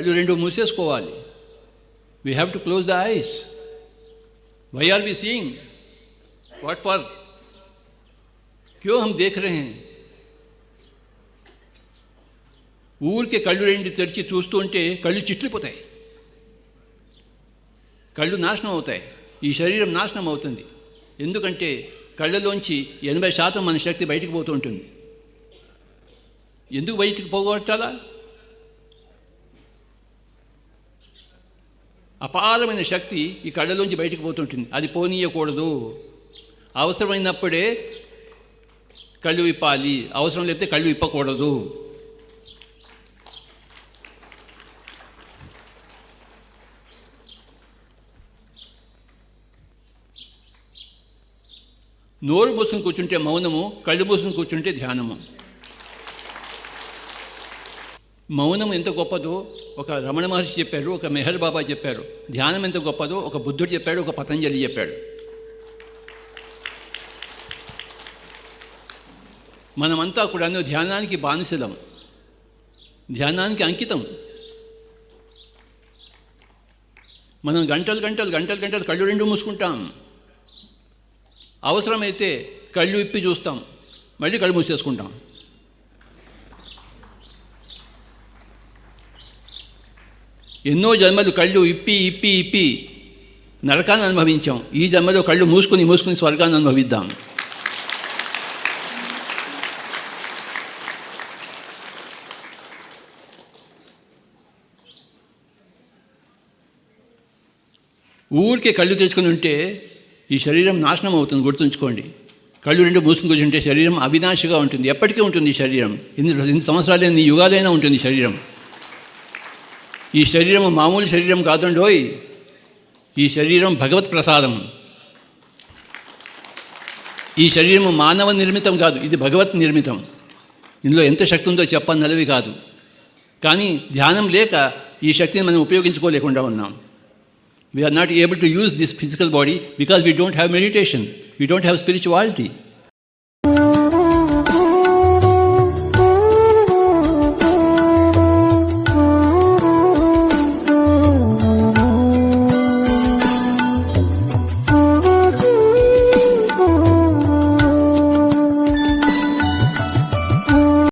కళ్ళు రెండు మూసేసుకోవాలి. We have to close the eyes. Why are we seeing? What for? క్యో హమ్ దేఖ్ రహే హై? ఊరికే కళ్ళు రెండు తెరిచి చూస్తూ ఉంటే కళ్ళు చిట్లిపోతాయి, కళ్ళు నాశనం అవుతాయి, ఈ శరీరం నాశనం అవుతుంది. ఎందుకంటే కళ్ళలోంచి 80% మన శక్తి బయటికి పోతూ ఉంటుంది. ఎందుకు బయటికి పోగొట్టాలా? అపారమైన శక్తి ఈ కళ్ళలోంచి బయటికి పోతుంటుంది, అది పోనీయకూడదు. అవసరమైనప్పుడే కళ్ళు విప్పాలి, అవసరం లేకపోతే కళ్ళు విప్పకూడదు. నోరు మూసుకుని కూర్చుంటే మౌనము, కళ్ళు మూసుకుని కూర్చుంటే ధ్యానము. మౌనం ఎంత గొప్పదో ఒక రమణ మహర్షి చెప్పారు, ఒక మెహర్ బాబా చెప్పారు. ధ్యానం ఎంత గొప్పదో ఒక బుద్ధుడు చెప్పాడు, ఒక పతంజలి చెప్పాడు. మనమంతా కూడా ధ్యానానికి బానిసలం, ధ్యానానికి అంకితం. మనం గంటలు గంటలు గంటలు గంటలు కళ్ళు రెండు మూసుకుంటాం. అవసరమైతే కళ్ళు ఇప్పి చూస్తాం, మళ్ళీ కళ్ళు మూసేసుకుంటాం. ఎన్నో జన్మలు కళ్ళు ఇప్పి ఇప్పి ఇప్పి నరకాన్ని అనుభవించాం. ఈ జన్మలో కళ్ళు మూసుకుని మూసుకుని స్వర్గాన్ని అనుభవిద్దాం. ఊరికే కళ్ళు తెచ్చుకొని ఉంటే ఈ శరీరం నాశనం అవుతుంది, గుర్తుంచుకోండి. కళ్ళు రెండు మూసుకుని కూర్చుంటే శరీరం అవినాశిగా ఉంటుంది, ఎప్పటికీ ఉంటుంది. ఈ శరీరం ఎన్ని సంవత్సరాలు, ఎన్ని యుగాలైనా ఉంటుంది ఈ శరీరం. ఈ శరీరం మామూలు శరీరం కాదండోయ్, ఈ శరీరం భగవత్ ప్రసాదం. ఈ శరీరం మానవ నిర్మితం కాదు, ఇది భగవత్ నిర్మితం. ఇందులో ఎంత శక్తి ఉందో చెప్పన్నది కాదు. కానీ ధ్యానం లేక ఈ శక్తిని మనం ఉపయోగించుకోలేకుండా ఉన్నాం. We are not able to use this physical body because we don't have meditation, we don't have spirituality.